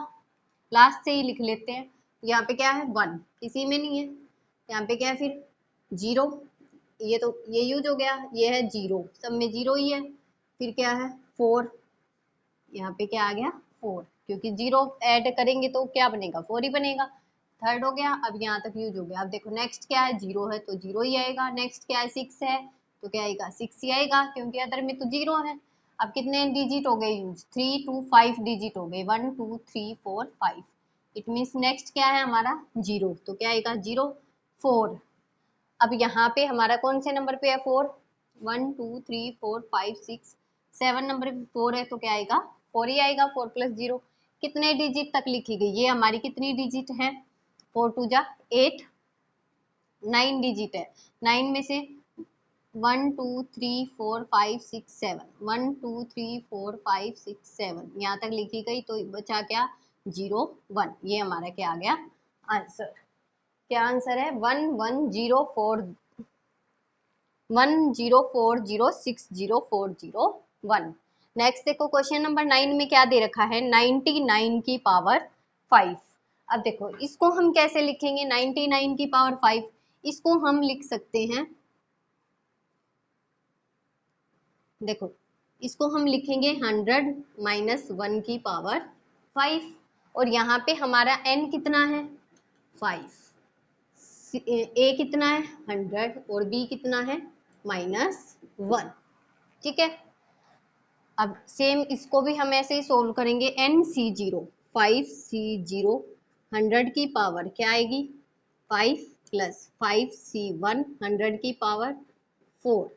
लास्ट से ही लिख लेते हैं। यहाँ पे क्या है 1, किसी में नहीं है, यहाँ पे क्या है फिर 0, ये तो ये यूज हो गया, ये है 0, सब में 0 ही है। फिर क्या है 4, यहाँ पे क्या आ गया 4, क्योंकि 0 ऐड करेंगे तो क्या बनेगा 4 ही बनेगा। थर्ड हो गया, अब यहाँ तक यूज हो गया। अब देखो नेक्स्ट क्या है 0 है तो 0 ही आएगा, नेक्स्ट क्या है 6 है तो क्या आएगा 6 ही आएगा, क्योंकि अदर में तो 0 है। अब कितने डिजिट हो गए यूज 3 2 5 डिजिट हो गए 1 2 3 4 5, इट मीन्स नेक्स्ट क्या है हमारा 0, तो क्या आएगा 0 4। अब यहाँ पे हमारा कौन से नंबर पे है 4, 1 2 3 4 5 6 7 नंबर पे 4 है तो क्या आएगा 4 ही आएगा, 4 प्लस 0 कितने डिजिट तक लिखी गई, ये हमारी कितनी डिजिट है 4 2 जा 8, 9 डिजिट है, 9 में से 1 2 3 4 5 6 7, 1 2 3 4 5 6 7 यहाँ तक लिखी गई, तो बचा क्या 0 1। ये हमारा क्या आ गया आंसर। क्या आंसर है 11040604001। नेक्स्ट देखो क्वेश्चन नंबर 9 में क्या दे रखा है 99 की पावर 5। अब देखो इसको हम कैसे लिखेंगे 99 की पावर 5, इसको हम लिख सकते हैं, देखो इसको हम लिखेंगे 100 माइनस 1 की पावर 5, और यहाँ पे हमारा n कितना है 5, a कितना है 100 और b कितना है -1। ठीक है, अब सेम इसको भी हम ऐसे ही सोल्व करेंगे। NC0 5C0 100 की पावर क्या आएगी 5 प्लस 5C1 100 की पावर 4,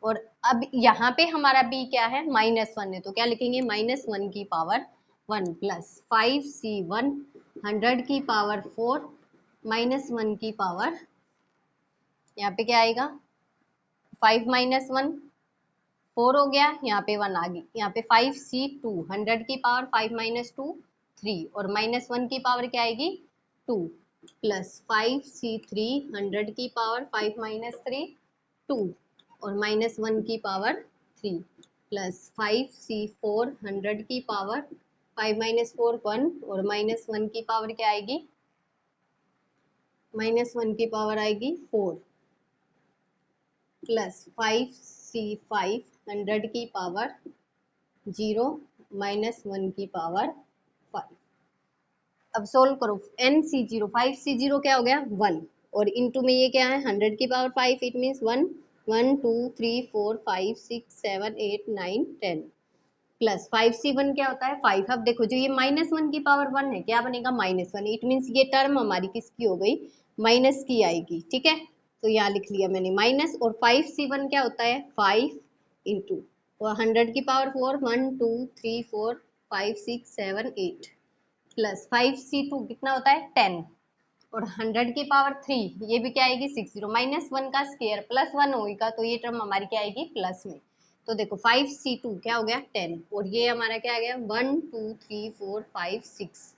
और अब यहाँ पे हमारा b क्या है -1 है, तो क्या लिखेंगे -1 की पावर 1 प्लस 5C1 100 की पावर 4 -1 की पावर, यहाँ पे क्या आएगा 5 -1 4 हो गया, यहाँ पे 1 आ गई, यहाँ पे 5C2 100 की पावर 5 - 2 3, और -1 की पावर क्या आएगी 2 प्लस 5C3 100 की पावर 5 - 3 2, और -1 की पावर 3 प्लस 5C4 100 की पावर 5 - 4 1, और -1 की पावर क्या आएगी -1 की पावर आएगी 4 प्लस 5C5 100 की पावर 0 -1 की पावर 5। अब सोल्व करो NC0 5C0 क्या हो गया 1, और इनटू में ये क्या है 100 की power 5, it means 1 1 2 3 4 5 6 7 8 9 10 plus 5C1 क्या होता है 5। अब देखो जो ये -1 की पावर 1 है क्या बनेगा -1, इट मीन्स ये टर्म हमारी किसकी हो गई माइनस की आएगी। ठीक है, तो यहाँ लिख लिया मैंने माइनस, और 5C1 क्या होता है 5 इंटू 100 की पावर 4 1 2 3 4 5 6 7 8 प्लस 5C2 कितना होता है 10, और 100 की पावर 3 ये भी क्या आएगी 60 -1 का स्क्वायर प्लस 1 होगा, तो ये टर्म हमारी क्या आएगी प्लस में। तो देखो 5C2 क्या हो गया 10, और ये हमारा क्या आ गया 1 2 3 4 5 6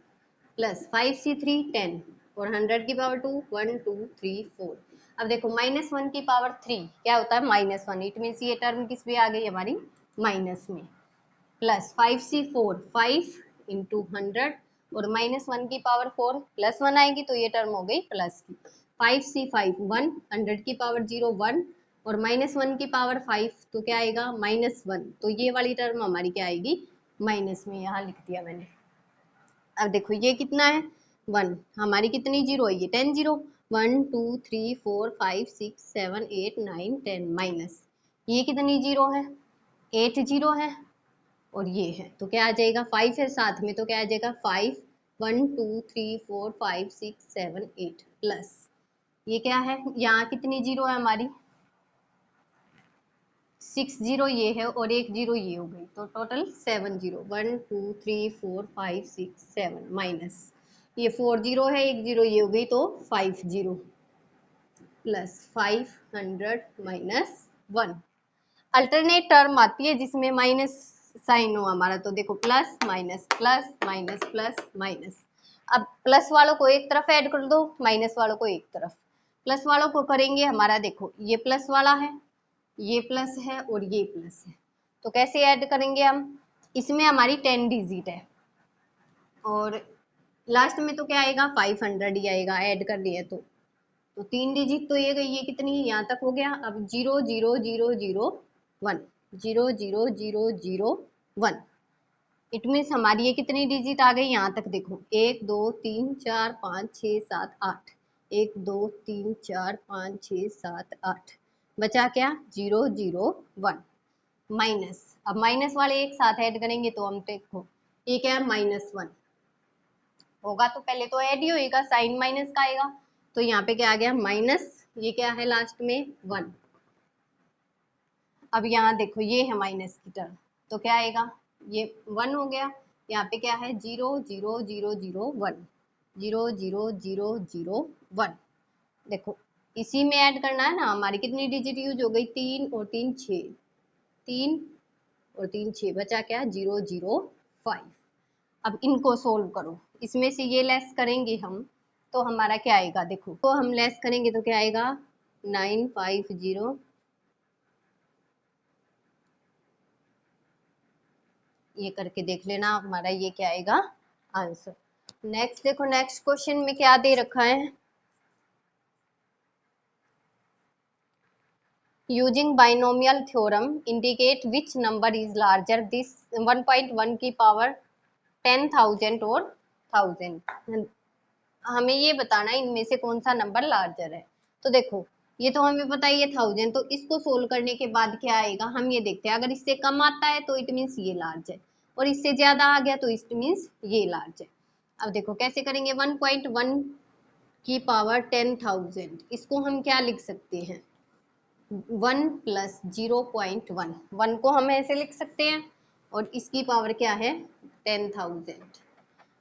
प्लस 5C3 10, और 100 की पावर 2 1 2 3 4। अब देखो -1 की पावर 3 क्या होता है -1, इट मीन्स ये टर्म किस में आ गई हमारी माइनस में, प्लस 5C4 5 इंटू 100, और -1 की पावर 4 प्लस 1 आएगी, तो ये टर्म हो गई प्लस की। 5C5 1 100 की पावर 0 1, और -1 की पावर 5 तो क्या आएगा -1, तो ये वाली टर्म हमारी क्या आएगी माइनस में, यहाँ लिख दिया मैंने। अब देखो ये कितना है 1, हमारी कितनी जीरो है ये 10 जीरो, 1 2 3 4 5 6 7 8 9 10 माइनस, ये कितनी जीरो है 8 जीरो है, और ये है तो क्या आ जाएगा 5 है साथ में, तो क्या आ जाएगा 5 1 2 3 4 5 6 7 8 प्लस ये क्या है यहाँ कितनी जीरो है हमारी 6 जीरो ये है, और 1 जीरो ये हो गई, तो टोटल 7 जीरो 1 2 3 4 5 6 7 माइनस ये 4 जीरो है 1 जीरो ये हो गई, तो 5 zero plus 500 minus 1। Alternate term आती है जिसमें माइनस साइन हो हमारा, तो देखो plus minus plus minus plus minus. अब प्लस वालों को एक तरफ ऐड कर दो, माइनस वालों को एक तरफ। प्लस वालों को करेंगे हमारा देखो ये प्लस वाला है, ये प्लस है और ये प्लस है, तो कैसे ऐड करेंगे हम, इसमें हमारी 10 डिजिट है और लास्ट में तो क्या आएगा 500 ही आएगा, ऐड कर दिया तो 3 डिजिट तो ये गई, ये कितनी है यहाँ तक हो गया। अब 0 0 0 0 1 0 0 0 0 1, इट मीन्स हमारी ये कितनी डिजिट आ गई यहाँ तक देखो 1 2 3 4 5 6 7 8, 1 2 3 4 5 6 7 8, बचा क्या 0 0 1 माइनस। अब माइनस वाले एक साथ ऐड करेंगे तो हम देखो ये क्या है -1 होगा, तो पहले तो ऐड ही होएगा, साइन माइनस का आएगा, तो यहाँ पे क्या आ गया माइनस, ये क्या है लास्ट में 1। अब यहाँ देखो ये है माइनस की टर्म, तो क्या आएगा ये 1 हो गया, यहाँ पे क्या है 0 0 0 0 1 0 0 0 0 1, देखो इसी में ऐड करना है ना। हमारी कितनी डिजिट यूज हो गई, 3 और 3 6, 3 और 3 6, बचा क्या, 0 0 5। अब इनको सोल्व करो, इसमें से ये लेस करेंगे हम तो हमारा क्या आएगा, देखो तो हम लेस करेंगे तो क्या आएगा, 950, ये करके देख लेना हमारा ये क्या आएगा आंसर। नेक्स्ट देखो, नेक्स्ट क्वेश्चन में क्या दे रखा है, using binomial theorem indicate which number is larger, this 1.1 की पावर 10,000 और 1000। हमें ये बताना है इनमें से कौन सा नंबर लार्जर है। तो देखो ये तो हमें पता है ये 1000, तो इसको सोल्व करने के बाद क्या आएगा, हम ये देखते हैं, अगर इससे कम आता है तो इट मीन्स ये लार्ज है, और इससे ज्यादा आ गया तो इट मीन्स ये लार्ज है। अब देखो कैसे करेंगे, 1.1 की पावर 10,000, इसको हम क्या लिख सकते हैं, 1 प्लस 0.1, 1 को हम ऐसे लिख सकते हैं, और इसकी पावर क्या है 10,000।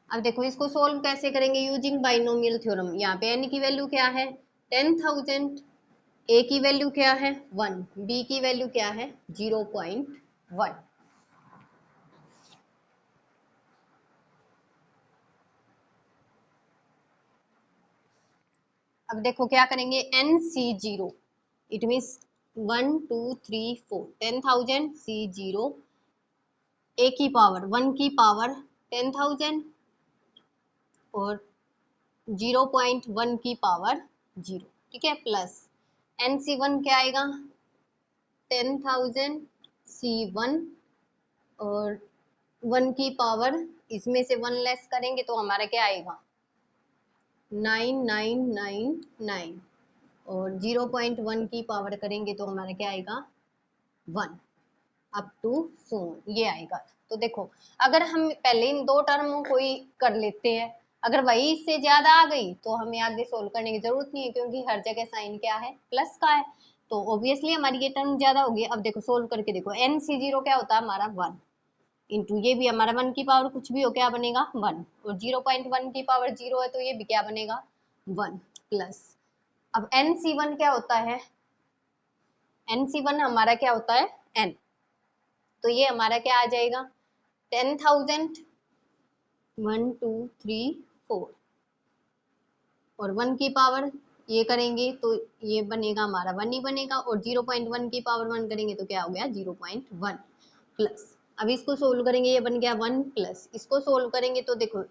अब देखो इसको सोल्व कैसे करेंगे, यूजिंग बाइनोमियल थ्योरम। यहाँ पे n की वैल्यू क्या है 10,000, a की वैल्यू क्या है 1, b की वैल्यू क्या है 0.1। अब देखो क्या करेंगे, NC0 it means 1 2 3 4, 10,000 C0, a की पावर 1 की पावर 10,000 और 0.1 की पावर 0, ठीक है, प्लस NC1 क्या आएगा 10,000 C1 और 1 की पावर, इसमें से 1 लेस करेंगे तो हमारा क्या आएगा 9999, और 0.1 की पावर करेंगे तो हमारा क्या आएगा 1, अप टू सो ये आएगा। तो देखो अगर हम पहले इन दो टर्मों को ही कर लेते हैं, अगर वही इससे ज्यादा आ गई तो हमें आगे सोल्व करने की जरूरत नहीं है, क्योंकि हर जगह साइन क्या है प्लस का है, तो ऑब्वियसली हमारी ये टर्म ज्यादा होगी। अब देखो सोल्व करके देखो, NC0 क्या होता है हमारा 1, इंटू ये भी हमारा 1 की पावर कुछ भी हो क्या बनेगा 1, और 0.1 की पावर 0 है तो ये भी क्या बनेगा 1, प्लस अब NC1 क्या होता है, NC1 हमारा क्या होता है n, तो ये हमारा क्या आ जाएगा 10,000, 1 2 3 4, और 1 की पावर ये करेंगे तो ये बनेगा हमारा 1 ही बनेगा, और 0.1 की पावर 1 करेंगे तो क्या हो गया 0.1, प्लस अब इसको सोल्व करेंगे ये बन गया 1, प्लस इसको सोल्व करेंगे तो देखो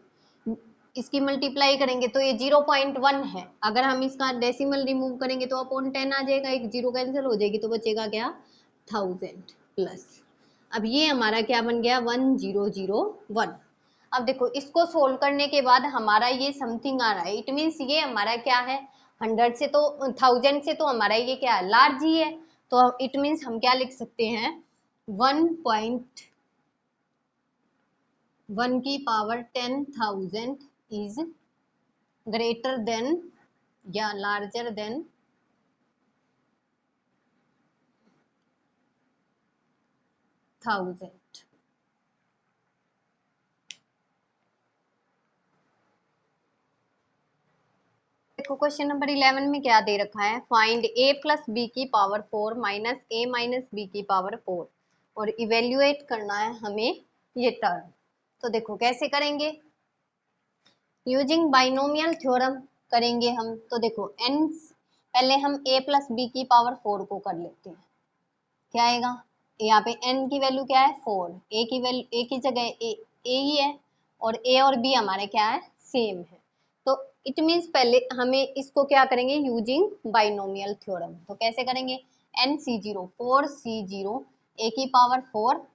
इसकी मल्टीप्लाई करेंगे तो ये 0.1 है, अगर हम इसका डेसिमल रिमूव करेंगे तो अपॉन 10 आ जाएगा, एक जीरो कैंसिल हो जाएगी तो बचेगा क्या 1000, प्लस अब ये हमारा क्या बन गया 1001। अब देखो इसको सोल्व करने के बाद हमारा ये समथिंग आ रहा है, इट मीन्स ये हमारा क्या है 100 से तो 1000 से तो हमारा ये क्या है लार्ज ही है, तो इट मीन्स हम क्या लिख सकते हैं 1.1 की पावर 10,000 इज ग्रेटर देन या लार्जर देन 1000। देखो क्वेश्चन नंबर 11 में क्या दे रखा है, फाइंड a प्लस बी की power 4 minus a minus b की पावर 4, और इवेल्युएट करना है हमें ये टर्म। तो देखो कैसे करेंगे, यूजिंग बाइनोमियल थ्योरम करेंगे हम। तो देखो n, पहले हम a प्लस बी की पावर 4 को कर लेते हैं, क्या आएगा, यहाँ पे n की वैल्यू क्या है 4, a की वैल्यू a की जगह a ही है, और a और b हमारे क्या है सेम है, तो इट मीन्स पहले हमें इसको क्या करेंगे यूजिंग बाइनोमियल थ्योरम। तो कैसे करेंगे, NC0 4C0 a की पावर 4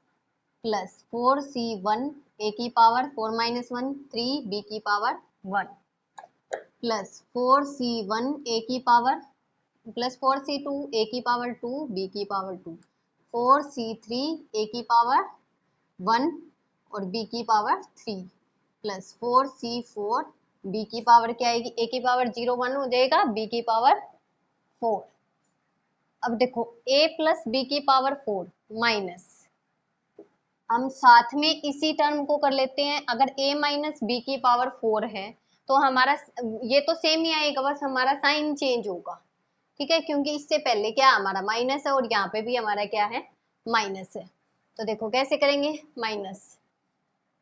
प्लस 4C1 a की पावर 4 माइनस 1 3 b की पावर 1 प्लस 4C1 a की पावर प्लस 4C2 a की पावर 2 b की पावर 2, 4C3 a की पावर 1 और b की पावर 3 प्लस 4C4 b की पावर क्या आएगी, a की पावर 0 1 हो जाएगा, b की पावर 4। अब देखो a प्लस b की पावर 4 माइनस, हम साथ में इसी टर्म को कर लेते हैं, अगर a माइनस बी की पावर 4 है तो हमारा ये तो सेम ही आएगा, बस हमारा साइन चेंज होगा, ठीक है, क्योंकि इससे पहले क्या हमारा माइनस है और यहाँ पे भी हमारा क्या है, माइनस है। तो देखो कैसे करेंगे, माइनस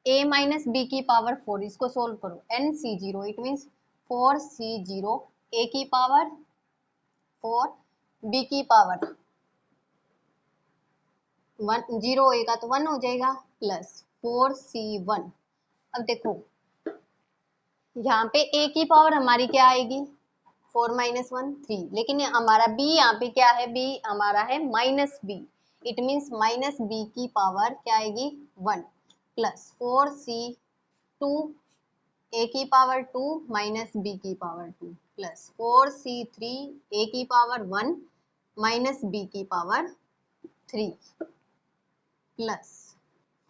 a माइनस बी की पावर 4, इसको सोल्व करो, nc0 it means 4c0 a की पावर 4 b की पावर 1, 0 होएगा तो 1 हो जाएगा, प्लस 4c1। अब देखो यहाँ पे a की पावर हमारी क्या आएगी, 4 माइनस 1 3, लेकिन हमारा b यहाँ पे क्या है, b हमारा है minus b, it means minus b की पावर क्या आएगी 1, प्लस 4c2 a की पावर 2 माइनस b की पावर 2, प्लस 4c3 a की पावर 1 माइनस b की पावर 3, प्लस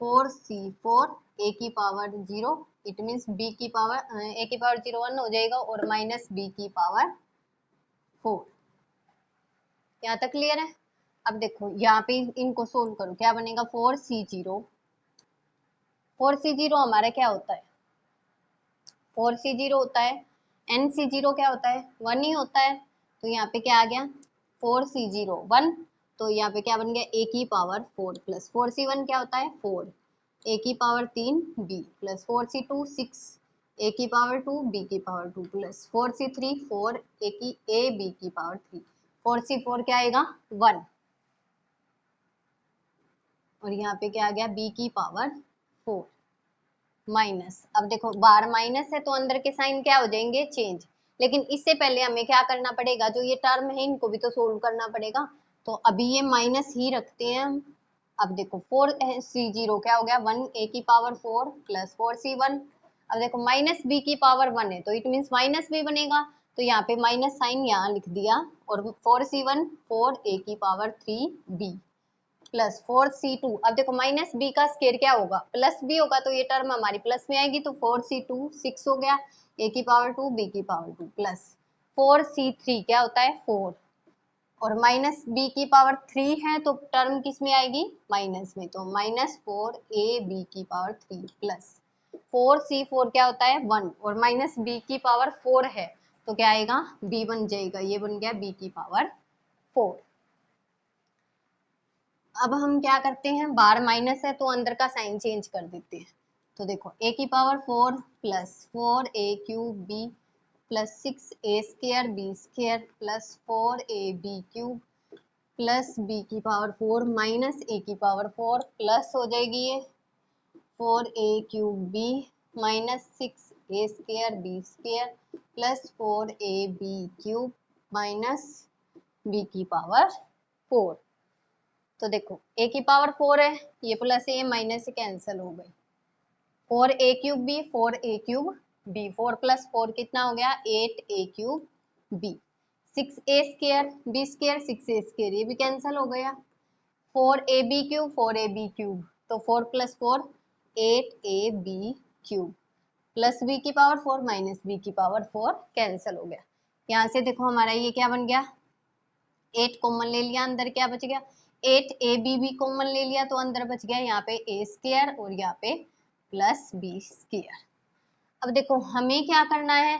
4c4 a की पावर 0, इट मीन्स b की पावर a की पावर 0 1 हो जाएगा, और माइनस b की पावर 4। यहाँ तक क्लियर है। अब देखो यहाँ पे इनको सोल्व करो, क्या बनेगा, 4c0 हमारा क्या होता है, 4c0 होता है, nc0 क्या होता है, 1 ही होता है। तो यहाँ पे क्या आ गया, 4c0 1, तो यहाँ पे क्या बन गया, a की पावर 4, प्लस 4c1 क्या होता है 4, a की power 3 b, plus 4c2 6 a की पावर 2 b की power 2, plus 4c3 4 a b की पावर 3, 4c4 क्या आएगा 1, और यहाँ पे क्या आ गया b की पावर 4, माइनस। अब देखो बार माइनस है तो अंदर के साइन क्या हो जाएंगे, चेंज। लेकिन इससे पहले हमें क्या करना पड़ेगा, जो ये टर्म है इनको भी तो सोल्व करना पड़ेगा। तो अभी ये माइनस ही रखते हैं हम। अब देखो 4c0 क्या हो गया 1 a की पावर 4 प्लस 4c1। अब देखो माइनस b की पावर 1 है तो इट मीन्स माइनस b बनेगा, तो यहाँ पे माइनस साइन यहाँ लिख दिया, और 4c1 4 a की पावर 3b प्लस 4c2। अब देखो माइनस बी का स्केयर क्या होगा, प्लस बी होगा, तो ये टर्म हमारी प्लस में आएगी, तो 4c2 6 हो गया, a की पावर 2 b की पावर 2, प्लस 4c3 क्या होता है 4, और माइनस बी की पावर 3 है तो टर्म किस में आएगी, माइनस में, तो माइनस 4ab की पावर 3, प्लस 4c4 क्या होता है 1, और माइनस b की पावर 4 है तो क्या आएगा b बन जाएगा, ये बन गया b की पावर 4। अब हम क्या करते हैं, बार माइनस है तो अंदर का साइन चेंज कर देते हैं। तो देखो a की power 4 plus 4a³ b plus 6a² b² plus 4ab³ plus b की पावर 4 माइनस a की पावर 4 प्लस हो जाएगी ये 4a³ b minus 6a² b² plus 4ab³ minus b की पावर 4। तो देखो a की पावर 4 है, ये प्लस a माइनस से कैंसिल हो गई, 4a³ b 4a³ b, 4 plus 4 कितना हो गया 8a³ b, 6a² b² 6a², ये भी कैंसिल हो गया, 4ab³ 4ab³ तो 4 प्लस 4 8ab³ प्लस b की पावर 4 माइनस b की पावर 4 कैंसिल हो गया। यहाँ से देखो हमारा ये क्या बन गया, 8 कॉमन ले लिया, अंदर क्या बच गया 8ab भी कॉमन ले लिया, तो अंदर बच गया यहाँ पे a² और यहाँ पे प्लस b²। अब देखो हमें क्या करना है,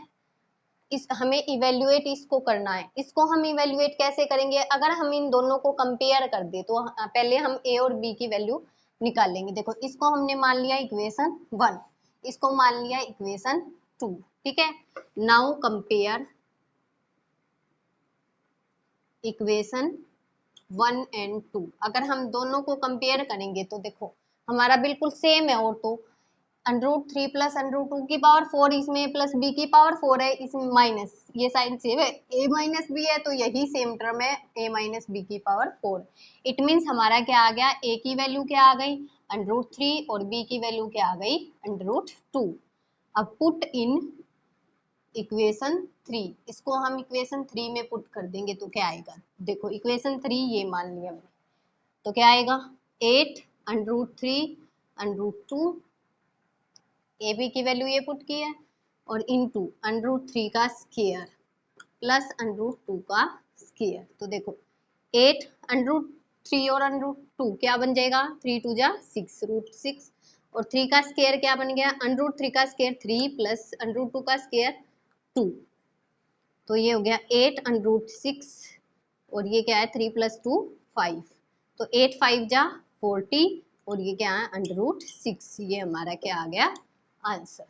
हमें इवेल्युएट इसको करना है। इसको हम इवेल्युएट कैसे करेंगे, अगर हम इन दोनों को कंपेयर कर दे तो पहले हम a और b की वैल्यू निकाल लेंगे। देखो इसको हमने मान लिया इक्वेशन 1, इसको मान लिया इक्वेशन 2, ठीक है। Now compare equation 1 and 2। अगर हम दोनों को कंपेयर करेंगे तो देखो हमारा बिल्कुल सेम है, और तो √3 प्लस √2 की पावर 4, इसमें प्लस b की पावर 4 है, इसमें माइनस, ये साइन सेम है, a माइनस बी है तो यही सेम टर्म है a माइनस बी की पावर 4। इट मीन्स हमारा क्या आ गया, a की वैल्यू क्या आ गई √3 और b की वैल्यू क्या आ गई √2। अब पुट इन इक्वेशन 3, इसको हम इक्वेशन 3 में पुट कर देंगे तो क्या आएगा, देखो इक्वेशन 3 ये मान लिया मैंने, तो क्या आएगा 8 √3 √2, ए बी की वैल्यू ये पुट की है, और इनटू √3 का स्क्वायर प्लस √2 का स्क्वायर। तो देखो 8 √3 और √2 क्या बन जाएगा, 3 2 जा 6 √6, और 3 का स्क्वायर क्या बन गया √3 का स्क्वायर 3 प्लस √2 का स्क्वायर 2, तो ये हो गया 8√6 और ये क्या है 3 + 2 5। तो 8 5 जा 40 और ये क्या है √6। ये हमारा क्या आ गया आंसर।